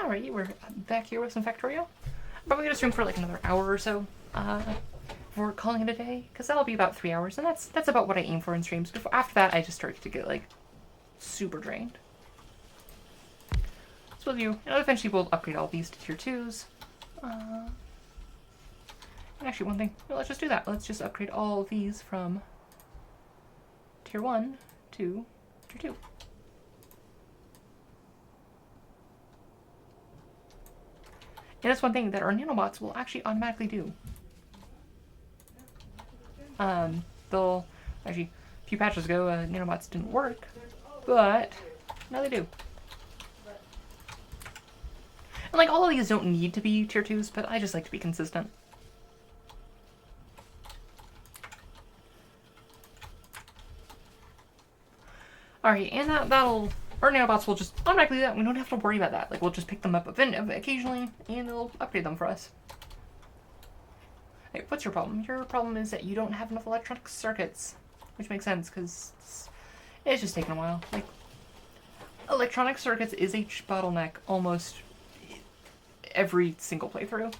Alrighty, we're back here with some Factorio. I'm probably gonna stream for like another hour or so before calling it a day, because that'll be about 3 hours, and that's about what I aim for in streams. Before, after that, I just start to get like super drained. So with you, eventually we'll upgrade all these to tier 2s. And actually, one thing, let's just do that. Let's just upgrade all of these from tier 1 to tier 2. And that's one thing that our nanobots will actually automatically do. They'll actually, a few patches ago, nanobots didn't work, but now they do. And like all of these don't need to be tier 2s, but I just like to be consistent. Alright, and that'll, our nanobots will just automatically do that. We don't have to worry about that. Like, we'll just pick them up occasionally, and it'll upgrade them for us. Hey, what's your problem? Your problem is that you don't have enough electronic circuits. Which makes sense, because it's just taking a while. Like, electronic circuits is a bottleneck almost every single playthrough.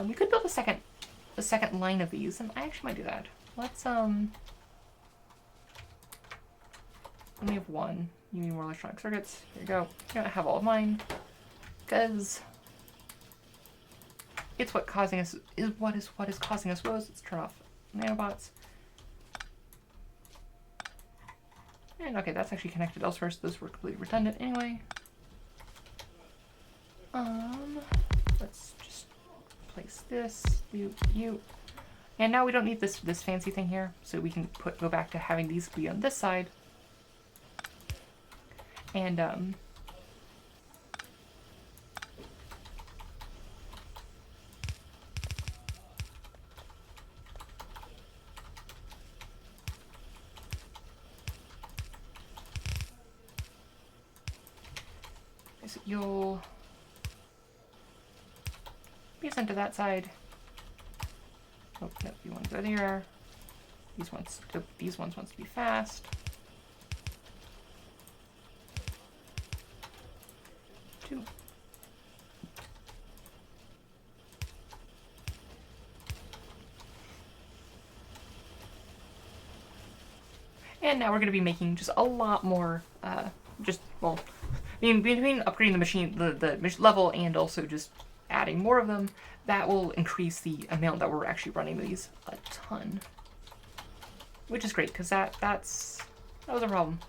We could build a second line of these, and I actually might do that. Let's, only have one. You need more electronic circuits. Here you go. You don't have all of mine, because it's what is causing us woes. Let's turn off nanobots. And okay, that's actually connected elsewhere, so those were completely redundant anyway. Let's just place this, you. And now we don't need this fancy thing here, so we can go back to having these be on this side. And so you'll be sent to that side. Oh no, you want to go there. These ones wants to be fast. Two. And now we're going to be making just a lot more, well, between upgrading the machine, the level, and also just adding more of them, that will increase the amount that we're actually running these a ton. Which is great, because that was a problem.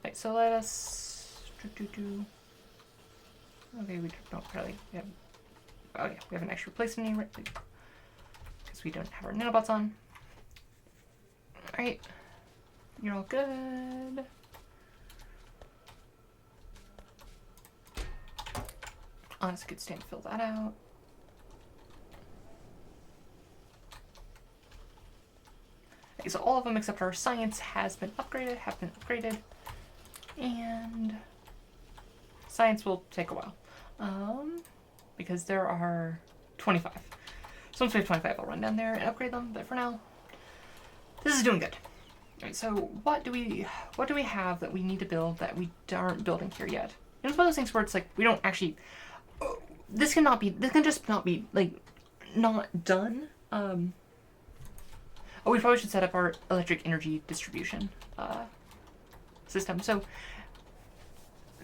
Right, so let us okay, we don't really have, oh yeah, we have an extra place in here, right? Because we don't have our nanobots on. Alright, you're all good. Honestly, good stand to fill that out. Okay, so all of them except our science have been upgraded, and science will take a while, because there are 25. So once we have 25, I'll run down there and upgrade them. But for now, this is doing good. All right, so what do we have that we need to build that we aren't building here yet? And it's one of those things where it's like we don't actually. This can just not be like not done. Oh, we probably should set up our electric energy distribution system. So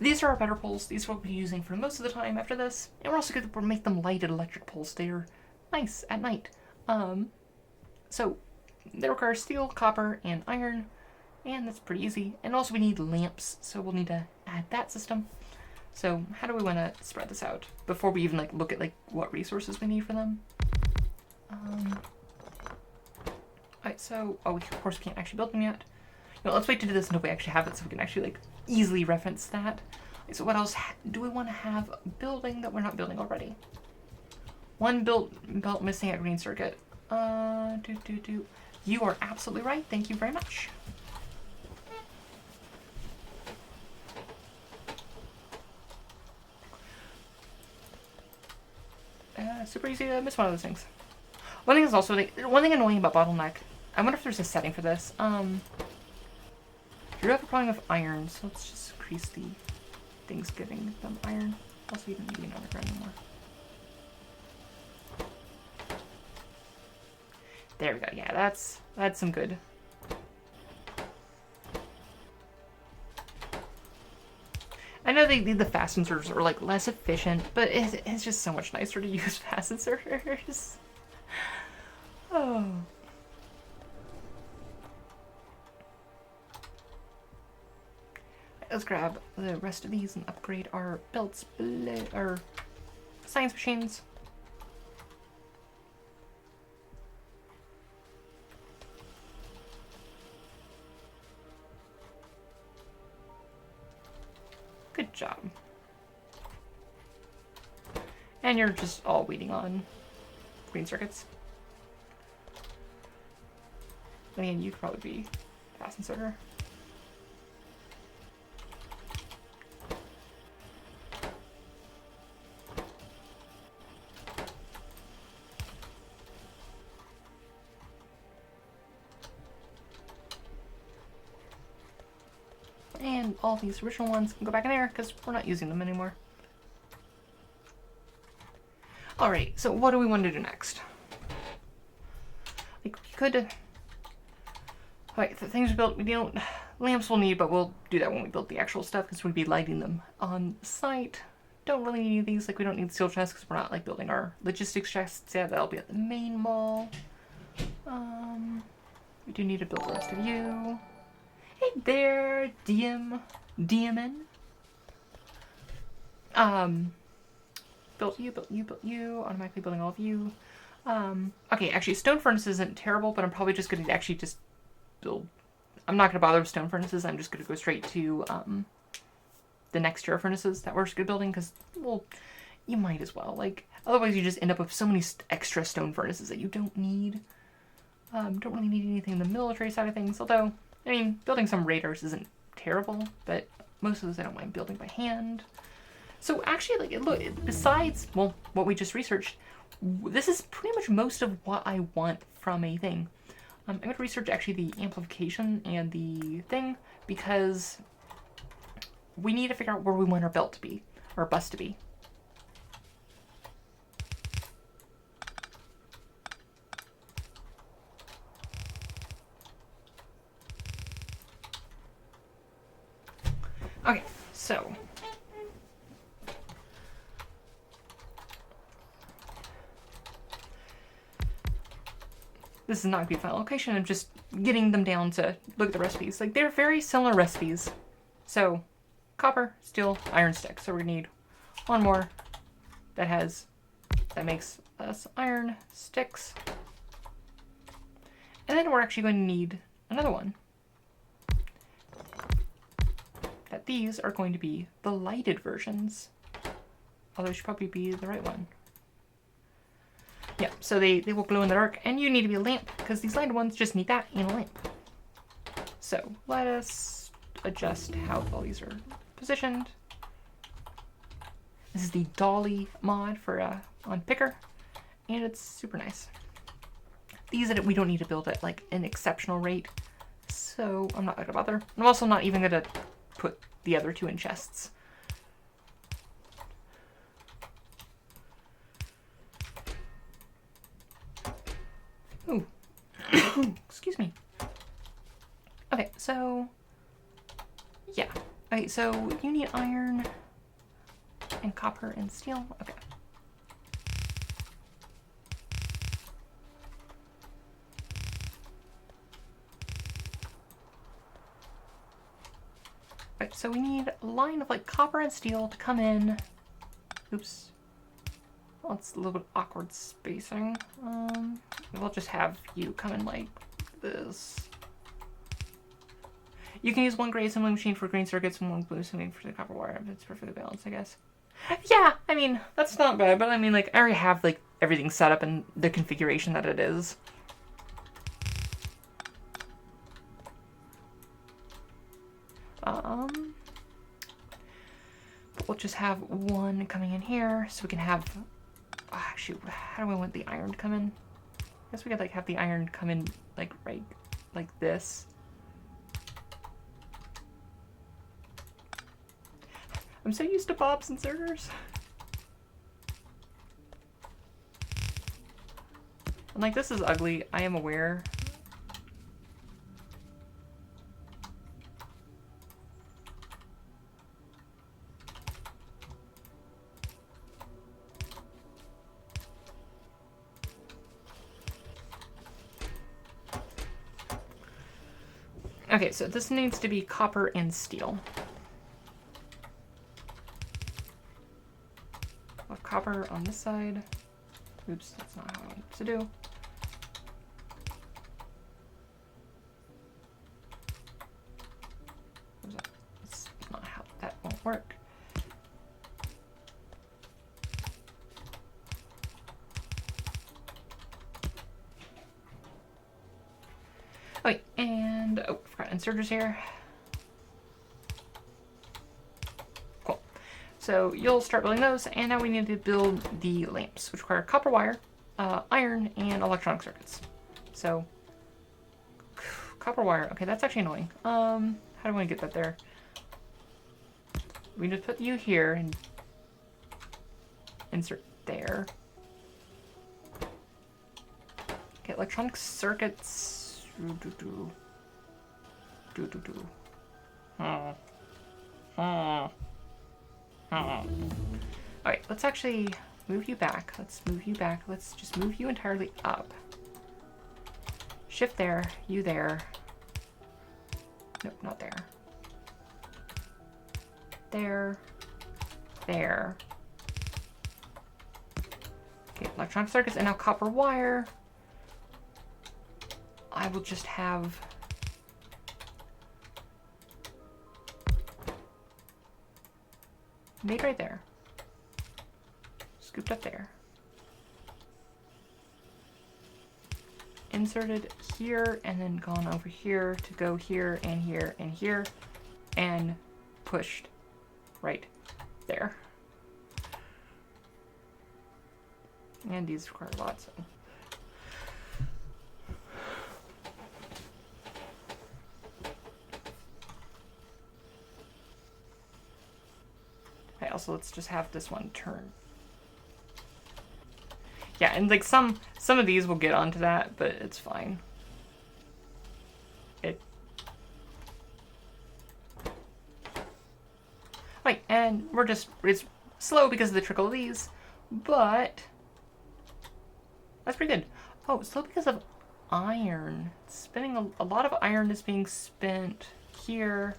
these are our better poles. These we'll be using for most of the time after this. And we're also going to make them lighted electric poles. They're nice at night. So they require steel, copper, and iron. And that's pretty easy. And also we need lamps. So we'll need to add that system. So how do we want to spread this out before we even look at what resources we need for them? Alright, so we of course can't actually build them yet. Let's wait to do this until we actually have it so we can actually easily reference that. So what else do we want to have building that we're not building already? One belt missing at green circuit. You are absolutely right. Thank you very much. Super easy to miss one of those things. One thing is also one thing annoying about bottleneck. I wonder if there's a setting for this. If you have a problem with iron, so let's just increase the things giving them iron. Also, you don't need an underground anymore. There we go. Yeah, that's some good. I know the fast inserters are like less efficient, but it's just so much nicer to use fast inserters. Oh. Let's grab the rest of these and upgrade our belts, our science machines. Good job. And you're just all waiting on green circuits. Again, you could probably be fast inserter. And all these original ones can go back in there because we're not using them anymore. Alright, so what do we want to do next? Like, we could... Alright, the things we built, we don't... Lamps we'll need, but we'll do that when we build the actual stuff because we'd be lighting them on site. Don't really need these, like we don't need steel chests because we're not like building our logistics chests yet. That'll be at the main mall. We do need to build the rest of you. Hey there, DMN. Built you, automatically building all of you. Okay, actually stone furnace isn't terrible, but I'm probably just gonna actually just build. I'm not gonna bother with stone furnaces, I'm just gonna go straight to the next tier of furnaces that we're good building, because, well, you might as well. Like, otherwise you just end up with so many extra stone furnaces that you don't need. Don't really need anything in the military side of things, although, I mean, building some raiders isn't terrible, but most of those I don't mind building by hand. So actually, like, look, besides, well, what we just researched, this is pretty much most of what I want from a thing. I'm going to research actually the amplification and the thing, because we need to figure out where we want our belt to be, or bus to be. Okay, so this is not going to be a final location. I'm just getting them down to look at the recipes. Like, they're very similar recipes. So, copper, steel, iron stick. So we're going to need one more that makes us iron sticks. And then we're actually going to need another one. That these are going to be the lighted versions. Although it should probably be the right one. Yeah, so they will glow in the dark, and you need to be a lamp, because these lighted ones just need that and a lamp. So let us adjust how all these are positioned. This is the Dolly mod for on Picker, and it's super nice. These we don't need to build at like an exceptional rate, so I'm not gonna bother. I'm also not even gonna put the other two in chests. Ooh. Excuse me. Okay, so yeah. Okay, so you need iron and copper and steel. Okay. Right, so we need a line of like copper and steel to come in. Oops. Well, it's a little bit awkward spacing. We'll just have you come in like this. You can use one gray assembly machine for green circuits and one blue assembly for the copper wire. It's perfectly balanced, I guess. Yeah, I mean, that's not bad, but I mean, like, I already have like everything set up in the configuration that it is. But we'll just have one coming in here, so we can have. Oh, shoot, how do we want the iron to come in? I guess we could like have the iron come in like right like this. I'm so used to Bob's inserters. And like, this is ugly, I am aware. Okay, so this needs to be copper and steel. We'll have copper on this side. Oops, that's not how I want it to do. That's not how that won't work. Okay, and oh, forgot inserters here. Cool. So you'll start building those, and now we need to build the lamps, which require copper wire, iron, and electronic circuits. So copper wire. Okay, that's actually annoying. How do I want to get that there? We just put you here and insert there. Okay, electronic circuits. Alright, let's actually move you back. Let's move you back. Let's just move you entirely up. Shift there, you there. Nope, not there. There. There. Okay, electronic circuits and now copper wire. I will just have made right there. Scooped up there. Inserted here and then gone over here to go here and here and here and pushed right there. And these require a lot, so. Okay, also let's just have this one turn. Yeah, and like some of these will get onto that, but it's fine. Right, and it's slow because of the trickle of these, but that's pretty good. Oh, slow because of iron. Spending a lot of iron is being spent here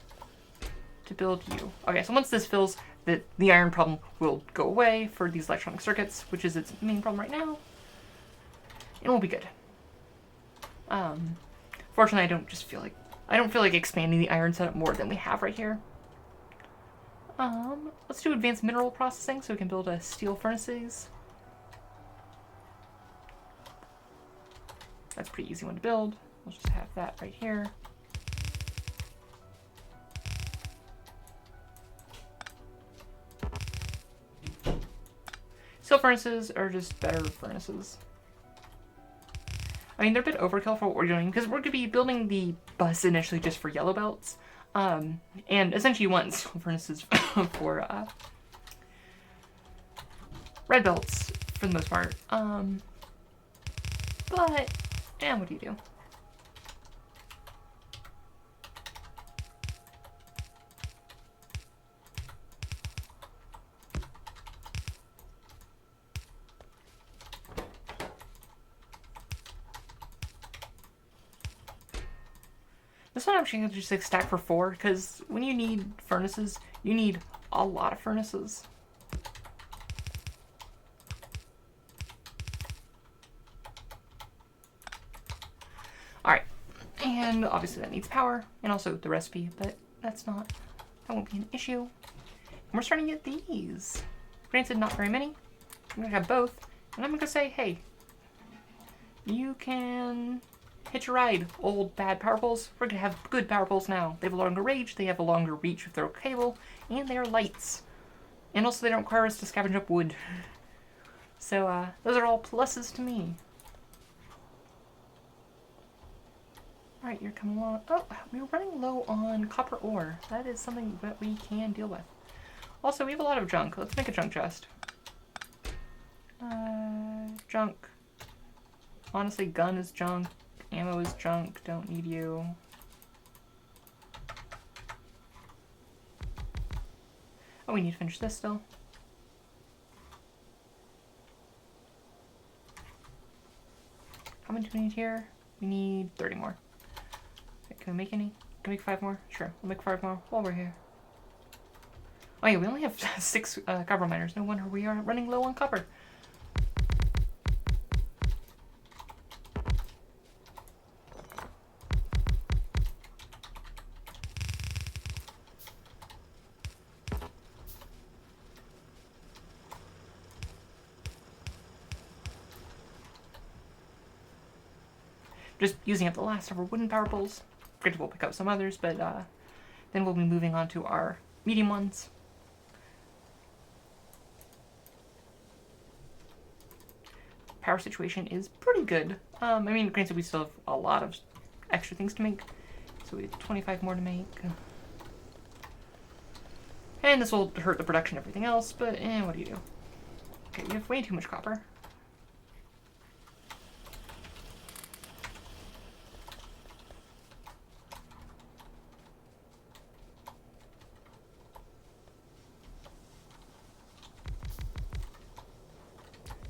to build you. Okay, so once this fills, the iron problem will go away for these electronic circuits, which is its main problem right now. It will be good. Fortunately, I don't feel like expanding the iron setup more than we have right here. Let's do advanced mineral processing so we can build steel furnaces. That's a pretty easy one to build. We'll just have that right here. Steel furnaces are just better furnaces. I mean, they're a bit overkill for what we're doing, because we're going to be building the bus initially just for yellow belts. And essentially you want steel furnaces for red belts, for the most part. But, what do you do? This one I'm actually going to just like stack for 4, because when you need furnaces, you need a lot of furnaces. Alright, and obviously that needs power, and also the recipe, but that won't be an issue. And we're starting to get these. Granted, not very many. I'm going to have both, and I'm going to say, hey, you can hitch a ride, old bad power poles. We're going to have good power poles now. They have a longer range, they have a longer reach with their cable, and they are lights. And also they don't require us to scavenge up wood. So those are all pluses to me. Alright, you're coming along. Oh, we're running low on copper ore. That is something that we can deal with. Also, we have a lot of junk. Let's make a junk chest. Junk. Honestly, gun is junk. Ammo is junk. Don't need you. Oh, we need to finish this still. How many do we need here? We need 30 more. Okay, can we make any? Can we make 5 more? Sure, we'll make 5 more while we're here. Oh yeah, we only have 6 copper miners. No wonder we are running low on copper. Just using up the last of our wooden power poles. Granted, we'll pick up some others, but then we'll be moving on to our medium ones. Power situation is pretty good. I mean, granted, we still have a lot of extra things to make. So we have 25 more to make. And this will hurt the production and everything else, but what do you do? Okay, we have way too much copper.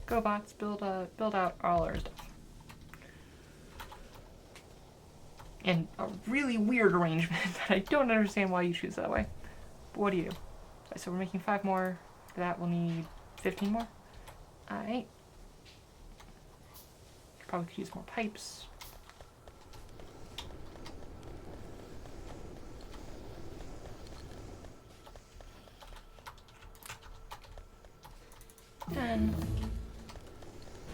Go bots, build out all our stuff. And a really weird arrangement that I don't understand why you choose that way. But what do you do? Right, so we're making 5 more. For that we'll need 15 more. Alright. Probably could use more pipes. And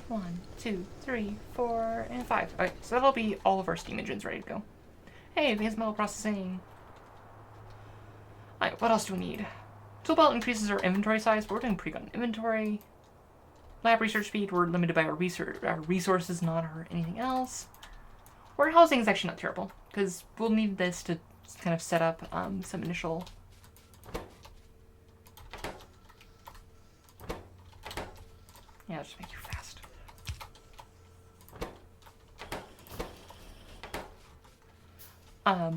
1, 2, 3, 4, and 5. Okay, so that'll be all of our steam engines ready to go. Hey, advanced metal processing. Alright, what else do we need? Tool belt increases our inventory size, but we're doing pretty good on inventory. Lab research speed, we're limited by our resources, not our anything else. Warehousing is actually not terrible, because we'll need this to kind of set up some initial... Yeah, just make you fast.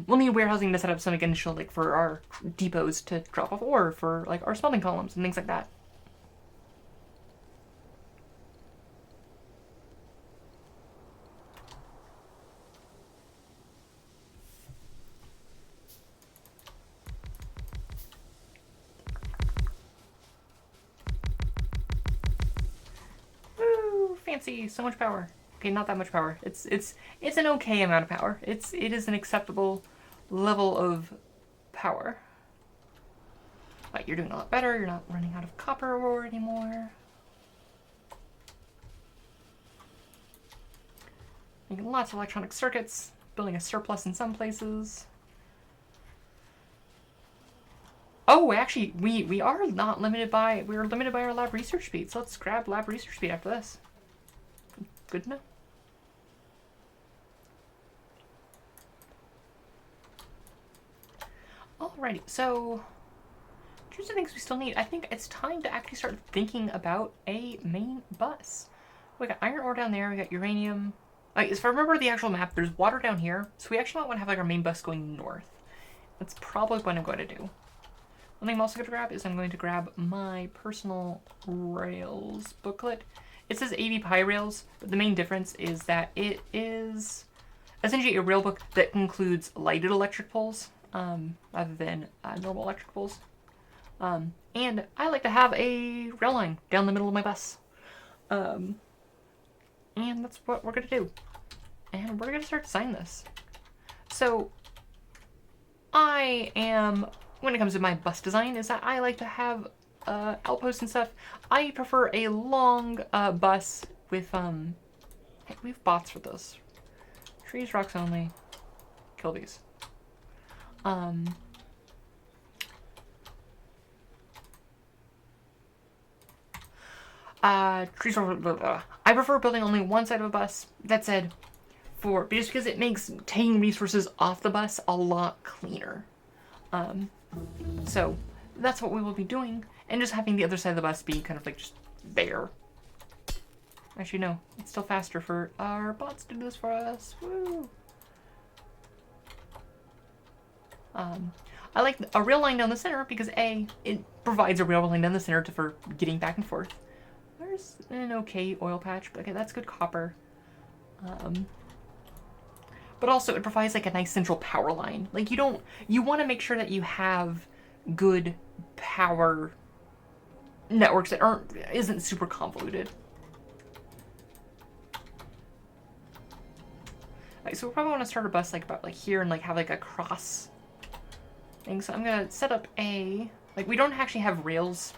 We'll need warehousing to set up some like, initial, like, for our depots to drop off ore, for, like, our smelting columns and things like that. Woo! Fancy! So much power. Okay, not that much power. It's an okay amount of power. It is an acceptable level of power. But you're doing a lot better. You're not running out of copper ore anymore. Making lots of electronic circuits. Building a surplus in some places. Oh, actually, we are not limited by... We're limited by our lab research speed. So let's grab lab research speed after this. Good to know. Alrighty, so here's the things we still need. I think it's time to actually start thinking about a main bus. We got iron ore down there, we got uranium. If I remember the actual map, there's water down here, so we actually might want to have like our main bus going north. That's probably what I'm going to do. One thing I'm also going to grab is I'm going to grab my personal rails booklet. It says 80 pi rails, but the main difference is that it is essentially a rail book that includes lighted electric poles. Rather than normal electric poles. And I like to have a rail line down the middle of my bus. And that's what we're going to do. And we're going to start designing this. So, when it comes to my bus design, is that I like to have outposts and stuff. I prefer a long bus with, hey, we have bots for this. Trees, rocks only. Kill these. Trees, blah, blah, blah. I prefer building only one side of a bus. That said, just because it makes taking resources off the bus a lot cleaner. So that's what we will be doing, and just having the other side of the bus be kind of like just there. Actually, no. It's still faster for our bots to do this for us. Woo! I like a real line down the center because A, it provides a real line down the center for getting back and forth. There's an okay oil patch, but okay, that's good copper. But also it provides like a nice central power line. Like you want to make sure that you have good power networks that isn't super convoluted. Alright, so we probably want to start a bus like about like here and like have like a cross thing. So I'm gonna set up like we don't actually have rails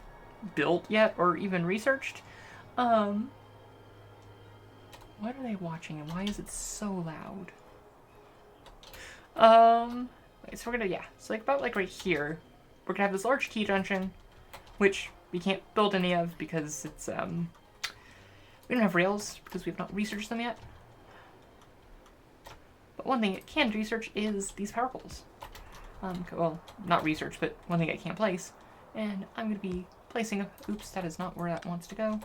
built yet or even researched. What are they watching and why is it so loud? So we're gonna, so like about like right here, we're gonna have this large T junction, which we can't build any of because it's, we don't have rails because we've not researched them yet. But one thing it can research is these power poles. Well, not research, but one thing I can't place. And I'm gonna be placing oops, that is not where that wants to go.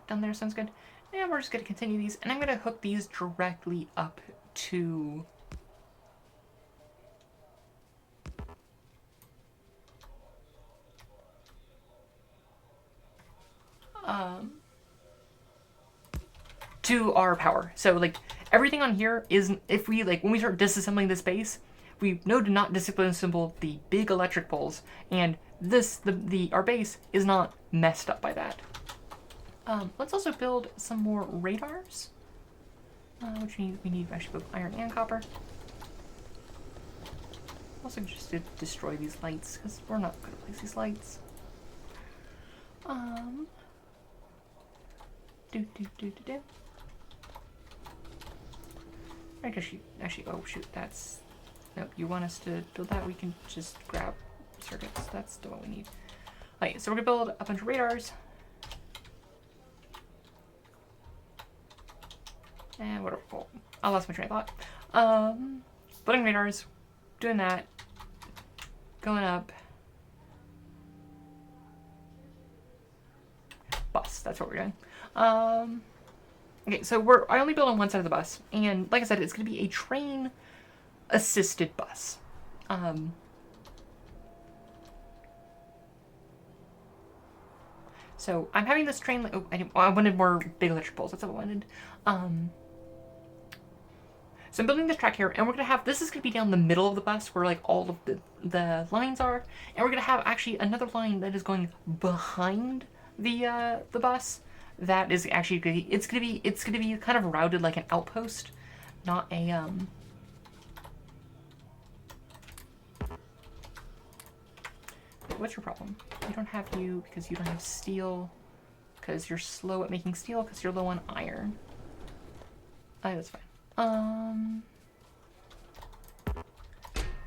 Down there sounds good. And we're just going to continue these, and I'm going to hook these directly up to our power. So like everything on here is, if we like when we start disassembling this base, we know to not disassemble the big electric poles, and our base is not messed up by that. Let's also build some more radars, which we need actually both iron and copper. Also just to destroy these lights, because we're not going to place these lights. Actually, oh shoot, that's, nope, you want us to build that, we can just grab circuits, that's the one we need. Alright, so we're going to build a bunch of radars. And whatever. Oh, I lost my train of thought. Building radars, doing that, going up. Bus, that's what we're doing. Okay, so I only build on one side of the bus, and like I said, it's going to be a train-assisted bus. So I'm having this train. Oh, I wanted more big electric poles. That's what I wanted. So I'm building this track here, and we're gonna have, this is gonna be down the middle of the bus where like all of the lines are, and we're gonna have actually another line that is going behind the bus. That is actually it's gonna be kind of routed like an outpost, not a What's your problem? You don't have you because you don't have steel, because you're slow at making steel because you're low on iron. That's fine. I'm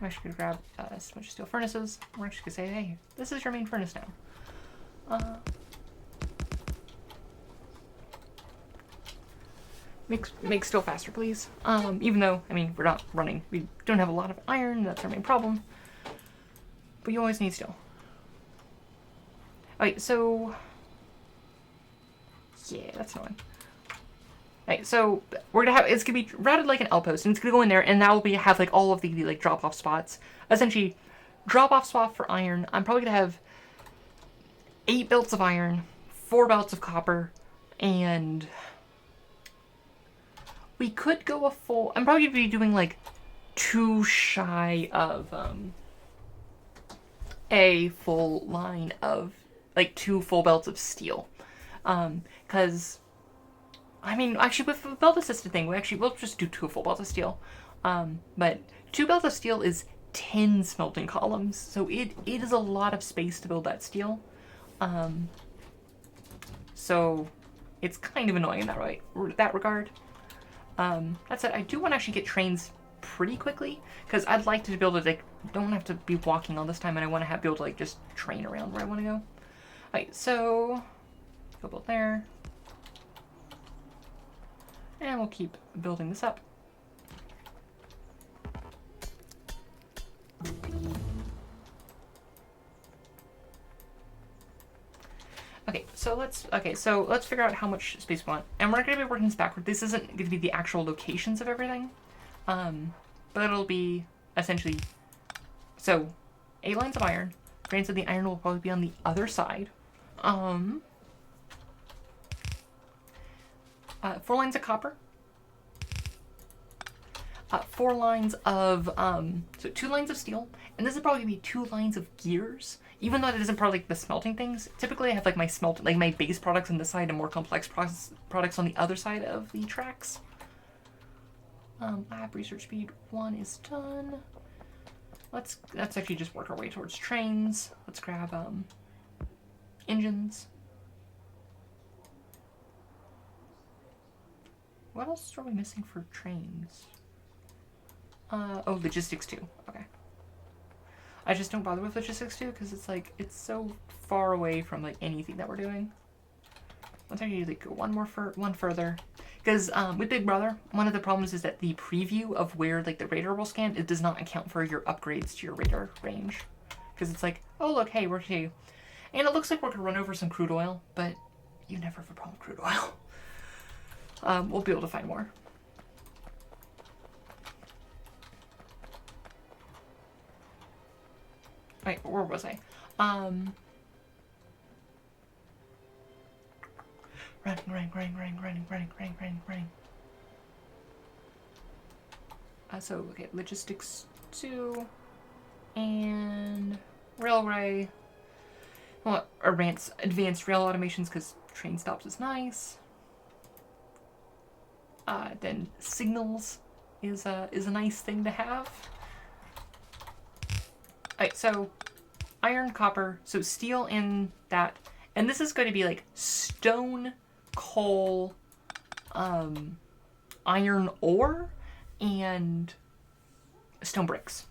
actually gonna grab a bunch of steel furnaces. We're actually gonna say, hey, this is your main furnace now. Make steel faster, please. Even though, I mean, we're not running. We don't have a lot of iron, that's our main problem. But you always need steel. Alright, so... yeah, that's annoying. Alright, so we're gonna have, it's gonna be routed like an outpost, and it's gonna go in there, and that will have like all of the like drop-off spots. Essentially, drop-off spot for iron. I'm probably gonna have 8 belts of iron, 4 belts of copper, and we could go a full, I'm probably gonna be doing like 2 shy of a full line of like 2 full belts of steel. Because I mean, actually, with the belt assisted thing, we'll just do 2 full belts of steel. But 2 belts of steel is 10 smelting columns, so it is a lot of space to build that steel. So it's kind of annoying in that regard. That said, I do want to actually get trains pretty quickly, because I'd like to be able to, like, don't have to be walking all this time, and I want to be able to, like, just train around where I want to go. Alright, so go build there. And we'll keep building this up. Okay, so let's figure out how much space we want, and we're going to be working this backward. This isn't going to be the actual locations of everything, but it'll be essentially so 8 lines of iron. Granted, the iron will probably be on the other side. 4 lines of copper. 4 lines of so 2 lines of steel, and this is probably gonna be 2 lines of gears. Even though it isn't part of like the smelting things, typically I have like my base products on this side and more complex products on the other side of the tracks. Lab research speed 1 is done. Let's actually just work our way towards trains. Let's grab engines. What else are we missing for trains? Oh, logistics 2. Okay. I just don't bother with logistics 2 because it's like, it's so far away from like anything that we're doing. Let's actually like go one further. Because with Big Brother, one of the problems is that the preview of where like the radar will scan, it does not account for your upgrades to your radar range. Because it's like, oh look, hey, we're here. And it looks like we're gonna run over some crude oil, but you never have a problem with crude oil. We'll be able to find more. Wait, where was I? Running. So, okay, logistics 2 and railway. Well, advanced rail automations because train stops is nice. Then signals is a nice thing to have. Alright, so iron, copper, so steel in that, and this is going to be like stone, coal, iron ore, and stone bricks.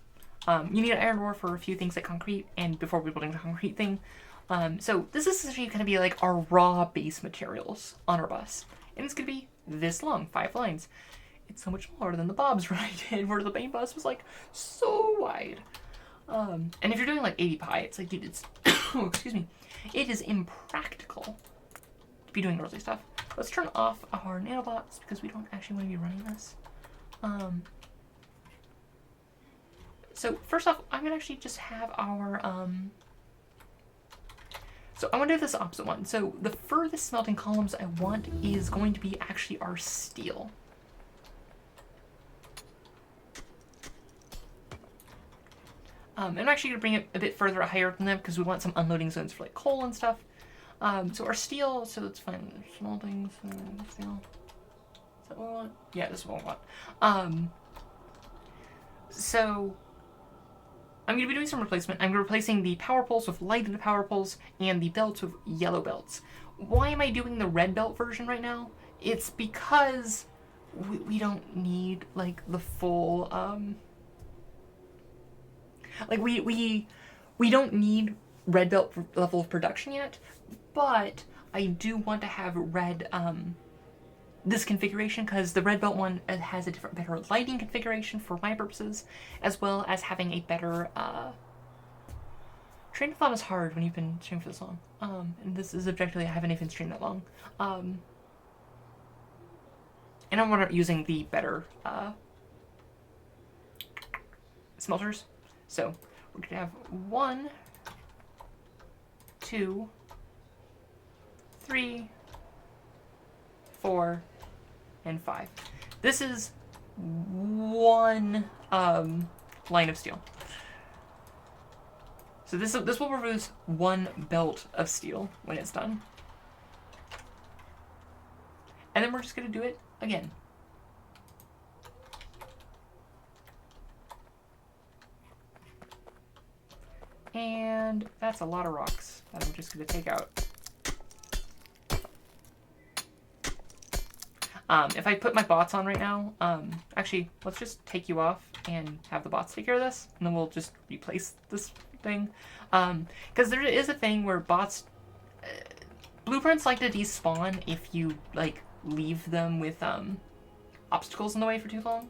You need iron ore for a few things like concrete, and before we're building the concrete thing. So this is essentially going to be like our raw base materials on our bus. And it's going to be this long, 5 lines. It's so much smaller than the Bob's ride I did, where the main bus was like so wide. And if you're doing like 80 pi, it's like, dude, it's, oh, excuse me, it is impractical to be doing early stuff. Let's turn off our nanobots because we don't actually want to be running this. So first off, I'm gonna actually just have our, so I want to do this opposite one. So the furthest smelting columns I want is going to be actually our steel. I'm actually going to bring it a bit further higher than them because we want some unloading zones for like coal and stuff. So our steel, so let's find smelting steel. Is that what we want? Yeah, this is what we want. So I'm going to be doing some replacement. I'm replacing the power poles with lighted power poles and the belts with yellow belts. Why am I doing the red belt version right now? It's because we don't need like the full like we don't need red belt level of production yet, but I do want to have red this configuration because the red belt one has a better lighting configuration for my purposes, as well as having a better train of thought is hard when you've been streaming for this long. And this is objectively I haven't even streamed that long. And I'm using the better smelters. So we're gonna have 1, 2, 3, 4, and 5. This is 1 line of steel. So this will produce 1 belt of steel when it's done. And then we're just gonna do it again. And that's a lot of rocks that I'm just going to take out. If I put my bots on right now, actually, let's just take you off and have the bots take care of this, and then we'll just replace this thing. Because there is a thing where bots, blueprints like to despawn if you, like, leave them with, obstacles in the way for too long.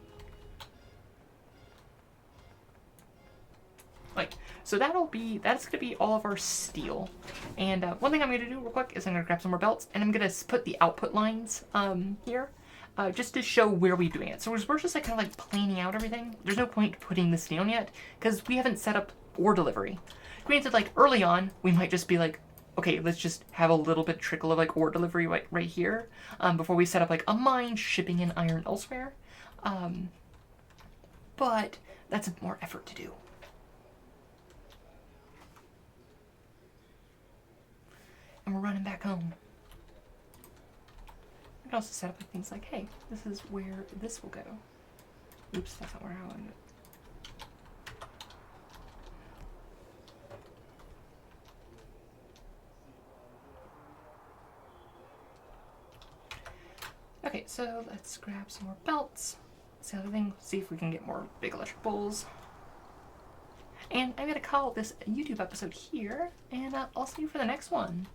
Like, So that's going to be all of our steel. And one thing I'm going to do real quick is I'm going to grab some more belts, and I'm going to put the output lines here. Just to show where we're doing it. So we're just like kind of like planning out everything. There's no point putting this down yet because we haven't set up ore delivery. Granted, like early on, we might just be like, okay, let's just have a little bit trickle of like ore delivery right here before we set up like a mine shipping in iron elsewhere. But that's more effort to do. And we're running back home. I can also set up like things like, hey, this is where this will go. Oops, that's not where I wanted it. Okay, so let's grab some more belts. That's the other thing. See if we can get more big electric bowls. And I'm going to call this YouTube episode here, and I'll see you for the next one.